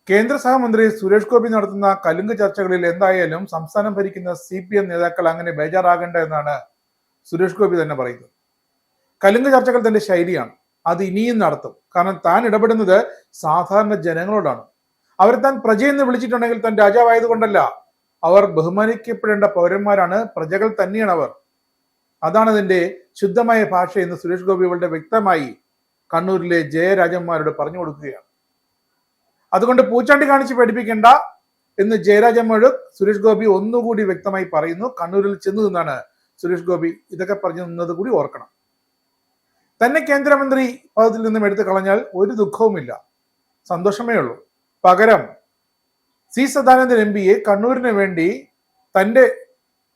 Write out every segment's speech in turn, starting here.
കേന്ദ്ര സഹമന്ത്രി സുരേഷ് ഗോപി നടത്തുന്ന കലുങ്ക് ചർച്ചകളിൽ എന്തായാലും സംസ്ഥാനം ഭരിക്കുന്ന CPM നേതാക്കൾ അങ്ങനെ ബേജാറാകേണ്ട എന്നാണ് സുരേഷ് ഗോപി തന്നെ പറയുന്നത്. കലുങ്ക് ചർച്ചകൾ തന്റെ ശൈലിയാണ്, അത് ഇനിയും നടത്തും. കാരണം താൻ ഇടപെടുന്നത് സാധാരണ ജനങ്ങളോടാണ്. അവർ താൻ പ്രജയെന്ന് വിളിച്ചിട്ടുണ്ടെങ്കിൽ താൻ രാജാവായതുകൊണ്ടല്ല, അവർ ബഹുമാനിക്കപ്പെടേണ്ട പൗരന്മാരാണ്, പ്രജകൾ തന്നെയാണ് അവർ. അതാണ് അതിന്റെ ശുദ്ധമായ ഭാഷ എന്ന് സുരേഷ് ഗോപി വളരെ വ്യക്തമായി കണ്ണൂരിലെ ജയരാജന്മാരോട് പറഞ്ഞു കൊടുക്കുകയാണ്. അതുകൊണ്ട് പൂച്ചാണ്ടി കാണിച്ച് പഠിപ്പിക്കേണ്ട എന്ന് ജയരാജമ്മയോട് സുരേഷ് ഗോപി ഒന്നുകൂടി വ്യക്തമായി പറയുന്നു. കണ്ണൂരിൽ ചെന്നു നിന്നാണ് സുരേഷ് ഗോപി ഇതൊക്കെ പറഞ്ഞു നിന്നത് കൂടി ഓർക്കണം. തന്നെ കേന്ദ്രമന്ത്രി പദത്തിൽ നിന്നും എടുത്തു കളഞ്ഞാൽ ഒരു ദുഃഖവുമില്ല, സന്തോഷമേ ഉള്ളൂ. പകരം സദാനന്ദൻ MPയെ കണ്ണൂരിന് വേണ്ടി തന്റെ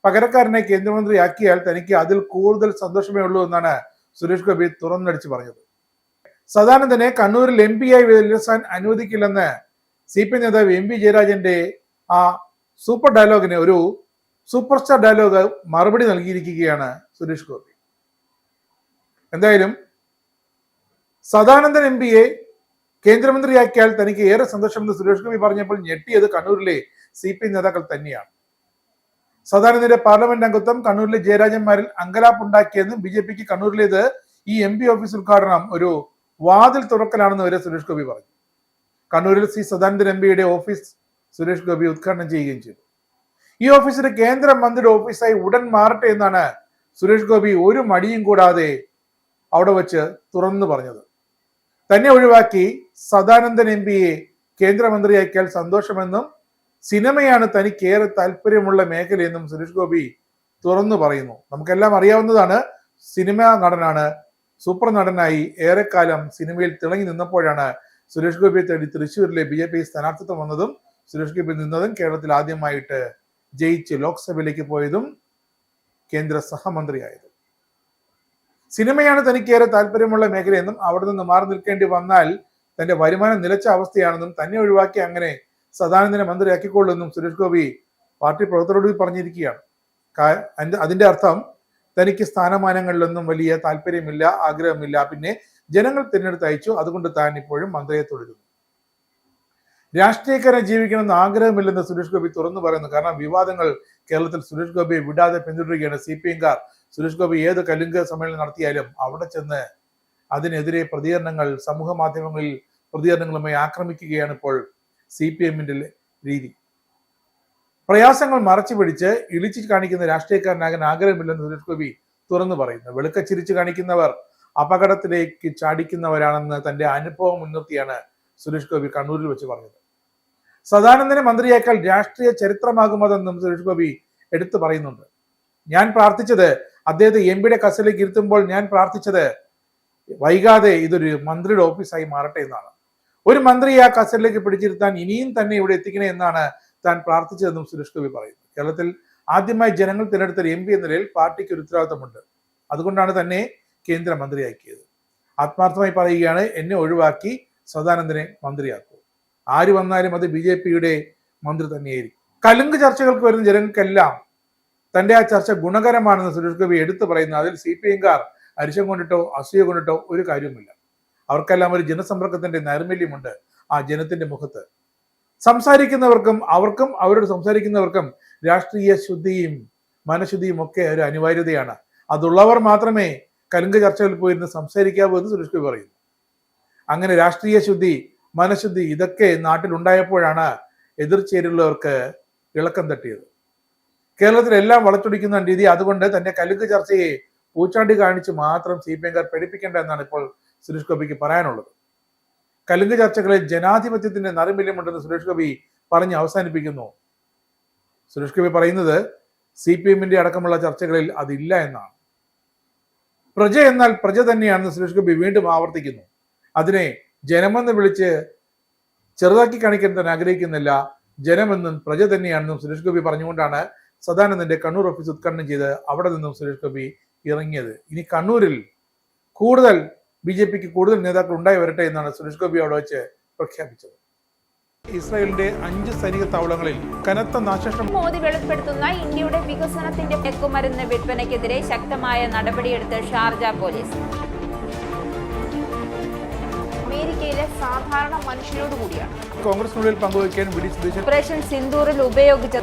പകരക്കാരനെ കേന്ദ്രമന്ത്രിയാക്കിയാൽ തനിക്ക് അതിൽ കൂടുതൽ സന്തോഷമേ ഉള്ളൂ എന്നാണ് സുരേഷ് ഗോപി തുറന്നടിച്ച് പറഞ്ഞത്. സദാനന്ദനെ കണ്ണൂരിൽ MP-യായി വിലസാൻ അനുവദിക്കില്ലെന്ന് CPM നേതാവ് MP ജയരാജന്റെ ആ സൂപ്പർ ഡയലോഗിന് ഒരു സൂപ്പർ സ്റ്റാർ ഡയലോഗ് മറുപടി നൽകിയിരിക്കുകയാണ് സുരേഷ് ഗോപി. എന്തായാലും സദാനന്ദൻ MPയെ കേന്ദ്രമന്ത്രിയാക്കിയാൽ തനിക്ക് ഏറെ സന്തോഷമെന്ന് സുരേഷ് ഗോപി പറഞ്ഞപ്പോൾ ഞെട്ടിയത് കണ്ണൂരിലെ CPM നേതാക്കൾ തന്നെയാണ്. സദാനന്ദന്റെ പാർലമെന്റ് അംഗത്വം കണ്ണൂരിലെ ജയരാജന്മാരിൽ അങ്കലാപ്പുണ്ടാക്കിയെന്നും BJPക്ക് കണ്ണൂരിലേത് ഈ MP ഓഫീസ് ഉദ്ഘാടനം ഒരു വാതിൽ തുറക്കലാണെന്ന് വരെ സുരേഷ് ഗോപി പറഞ്ഞു. കണ്ണൂരിൽ സദാനന്ദൻ MPയുടെ ഓഫീസ് സുരേഷ് ഗോപി ഉദ്ഘാടനം ചെയ്യുകയും ചെയ്തു. ഈ ഓഫീസിന് കേന്ദ്രമന്ത്രിയുടെ ഓഫീസായി ഉടൻ മാറട്ടെ എന്നാണ് സുരേഷ് ഗോപി ഒരു മടിയും കൂടാതെ അവിടെ വെച്ച് തുറന്നു പറഞ്ഞത്. തന്നെ ഒഴിവാക്കി സദാനന്ദൻ MPയെ കേന്ദ്രമന്ത്രിയാക്കിയാൽ സന്തോഷമെന്നും സിനിമയാണ് തനിക്കേറെ താല്പര്യമുള്ള മേഖലയെന്നും സുരേഷ് ഗോപി തുറന്നു പറയുന്നു. നമുക്കെല്ലാം അറിയാവുന്നതാണ്, സിനിമാ നടനാണ്, സൂപ്പർ നടനായി ഏറെക്കാലം സിനിമയിൽ തിളങ്ങി നിന്നപ്പോഴാണ് സുരേഷ് ഗോപിയെ തേടി തൃശ്ശൂരിലെ BJP സ്ഥാനാർത്ഥിത്വം വന്നതും സുരേഷ് ഗോപി നിന്നതും കേരളത്തിൽ ആദ്യമായിട്ട് ജയിച്ച് ലോക്സഭയിലേക്ക് പോയതും കേന്ദ്ര സഹമന്ത്രിയായത്. സിനിമയാണ് തനിക്കേറെ താല്പര്യമുള്ള മേഖലയെന്നും അവിടെ നിന്ന് മാറി നിൽക്കേണ്ടി വന്നാൽ തന്റെ വരുമാനം നിലച്ച അവസ്ഥയാണെന്നും തന്നെ ഒഴിവാക്കി അങ്ങനെ സദാനന്ദനെ മന്ത്രിയാക്കിക്കൊള്ളുമെന്നും സുരേഷ് ഗോപി പാർട്ടി പ്രവർത്തകരോട് പറഞ്ഞിരിക്കുകയാണ്. അതിന്റെ അർത്ഥം തനിക്ക് സ്ഥാനമാനങ്ങളിലൊന്നും വലിയ താല്പര്യമില്ല, ആഗ്രഹമില്ല, പിന്നെ ജനങ്ങൾ തിരഞ്ഞെടുത്ത് അയച്ചു, അതുകൊണ്ട് താൻ ഇപ്പോഴും മന്ത്രിയെ തുടരുന്നു. രാഷ്ട്രീയക്കാരനെ ജീവിക്കണമെന്ന് ആഗ്രഹമില്ലെന്ന് സുരേഷ് ഗോപി തുറന്നു പറയുന്നു. കാരണം വിവാദങ്ങൾ കേരളത്തിൽ സുരേഷ് ഗോപിയെ വിടാതെ പിന്തുടരുകയാണ്. CPM-കാർ സുരേഷ് ഗോപി ഏത് കലുങ്ക് സമ്മേളനം നടത്തിയാലും അവിടെ ചെന്ന് അതിനെതിരെ പ്രതികരണങ്ങൾ, സമൂഹ മാധ്യമങ്ങളിൽ പ്രതികരണങ്ങളുമായി ആക്രമിക്കുകയാണ് ഇപ്പോൾ CPM-ന്റെ രീതി. പ്രയാസങ്ങൾ മറച്ചു പിടിച്ച് ഇളിച്ചു കാണിക്കുന്ന രാഷ്ട്രീയക്കാരനാകാൻ ആഗ്രഹമില്ലെന്ന് സുരേഷ് ഗോപി തുറന്നു പറയുന്നു. വെളുക്കച്ചിരിച്ചു കാണിക്കുന്നവർ അപകടത്തിലേക്ക് ചാടിക്കുന്നവരാണെന്ന് തന്റെ അനുഭവം മുൻനിർത്തിയാണ് സുരേഷ് ഗോപി കണ്ണൂരിൽ വെച്ച് പറഞ്ഞത്. സദാനന്ദനെ മന്ത്രിയാക്കാൽ രാഷ്ട്രീയ ചരിത്രമാകുമതെന്നും സുരേഷ് ഗോപി എടുത്തു പറയുന്നുണ്ട്. ഞാൻ പ്രാർത്ഥിച്ചത് അദ്ദേഹത്തെ MPയുടെ കസേരയിലേക്ക് ഇരുത്തുമ്പോൾ ഞാൻ പ്രാർത്ഥിച്ചത് വൈകാതെ ഇതൊരു മന്ത്രിയുടെ ഓഫീസായി മാറട്ടെ എന്നാണ്. ഒരു മന്ത്രിയെ ആ കസേരയിലേക്ക് പിടിച്ചിരുത്താൻ ഇനിയും തന്നെ ഇവിടെ എത്തിക്കണേ എന്നാണ് താൻ പ്രാർത്ഥിച്ചതെന്നും സുരേഷ് ഗോപി പറയുന്നു. കേരളത്തിൽ ആദ്യമായി ജനങ്ങൾ തിരഞ്ഞെടുത്ത MP എന്ന നിലയിൽ പാർട്ടിക്ക് ഒരു ഉത്തരവാദിത്തമുണ്ട്. അതുകൊണ്ടാണ് തന്നെ കേന്ദ്രമന്ത്രിയാക്കിയത്. ആത്മാർത്ഥമായി പറയുകയാണ്, എന്നെ ഒഴിവാക്കി സദാനന്ദനെ മന്ത്രിയാക്കൂ. ആര് വന്നാലും അത് BJPയുടെ മന്ത്രി തന്നെയായിരിക്കും. കലുങ്ക് ചർച്ചകൾക്ക് വരുന്ന ജനങ്ങൾക്കെല്ലാം തന്റെ ആ ചർച്ച ഗുണകരമാണെന്ന് സുരേഷ് ഗോപി എടുത്തു പറയുന്നു. അതിൽ CPM-കാർ അരിശം കൊണ്ടിട്ടോ അസൂയ കൊണ്ടിട്ടോ ഒരു കാര്യവുമില്ല. അവർക്കെല്ലാം ഒരു ജനസമ്പർക്കത്തിന്റെ നൈർമല്യമുണ്ട് ആ ജനത്തിന്റെ മുഖത്ത്. സംസാരിക്കുന്നവർക്കും അവരോട് സംസാരിക്കുന്നവർക്കും രാഷ്ട്രീയ ശുദ്ധിയും മനഃശുദ്ധിയും ഒക്കെ ഒരു അനിവാര്യതയാണ്. അതുള്ളവർ മാത്രമേ കലുങ്ക് ചർച്ചകളിൽ പോയിരുന്ന് സംസാരിക്കാവൂ എന്ന് സുരേഷ് ഗോപി പറയുന്നു. അങ്ങനെ രാഷ്ട്രീയ ശുദ്ധി, മനഃശുദ്ധി ഇതൊക്കെ നാട്ടിലുണ്ടായപ്പോഴാണ് എതിർചേരിലുള്ളവർക്ക് ഇളക്കം തട്ടിയത്. കേരളത്തിലെല്ലാം വളച്ചൊടിക്കുന്ന രീതി. അതുകൊണ്ട് തന്റെ കലുങ്ക് ചർച്ചയെ പൂച്ചാണ്ടി കാണിച്ച് മാത്രം CPM-കാർ പഠിപ്പിക്കേണ്ട എന്നാണ് ഇപ്പോൾ സുരേഷ് ഗോപിക്ക് പറയാനുള്ളത്. കലുങ്ക് ചർച്ചകളിൽ ജനാധിപത്യത്തിന്റെ നറുമില്യമുണ്ടെന്ന് സുരേഷ് ഗോപി പറഞ്ഞ് അവസാനിപ്പിക്കുന്നു. സുരേഷ് ഗോപി പറയുന്നത് CPM-ന്റെ അടക്കമുള്ള ചർച്ചകളിൽ അതില്ല എന്നാണ്. പ്രജ എന്നാൽ പ്രജ തന്നെയാണെന്ന് സുരേഷ് ഗോപി വീണ്ടും ആവർത്തിക്കുന്നു. അതിനെ ജനമെന്ന് വിളിച്ച് ചെറുതാക്കി കാണിക്കാൻ തന്നെ ആഗ്രഹിക്കുന്നില്ല. ജനമെന്നും പ്രജ തന്നെയാണെന്നും സുരേഷ് ഗോപി പറഞ്ഞുകൊണ്ടാണ് സദാനന്ദന്റെ കണ്ണൂർ ഓഫീസ് ഉദ്ഘാടനം ചെയ്ത് അവിടെ നിന്നും സുരേഷ് ഗോപി ഇറങ്ങിയത്. ഇനി കണ്ണൂരിൽ കൂടുതൽ BJPക്ക് കൂടുതൽ നേതാക്കൾ ഉണ്ടായി വരട്ടെ എന്നാണ് സുരേഷ് ഗോപി അവിടെ വെച്ച് പ്രഖ്യാപിച്ചത്. ഇസ്രായേലിന്റെ 5 സൈനിക താവളങ്ങളിൽ കനത്ത നാശനഷ്ടം. മോദി വെളിപ്പെടുത്തുന്ന ഇന്ത്യയുടെ വികസനത്തിന്റെ മയക്കുമരുന്ന് വിൽപ്പനയ്ക്കെതിരെ ശക്തമായ നടപടിയെടുത്ത് ഷാർജ പോലീസ്. അമേരിക്കയിലെ സാധാരണ മനുഷ്യരോട് കൂടിയാണ്. കോൺഗ്രസിനുള്ളിൽ പങ്കുവയ്ക്കാൻ വി ഡി സതീശൻ ഓപ്പറേഷൻ സിന്ദൂറിൽ ഉപയോഗിച്ച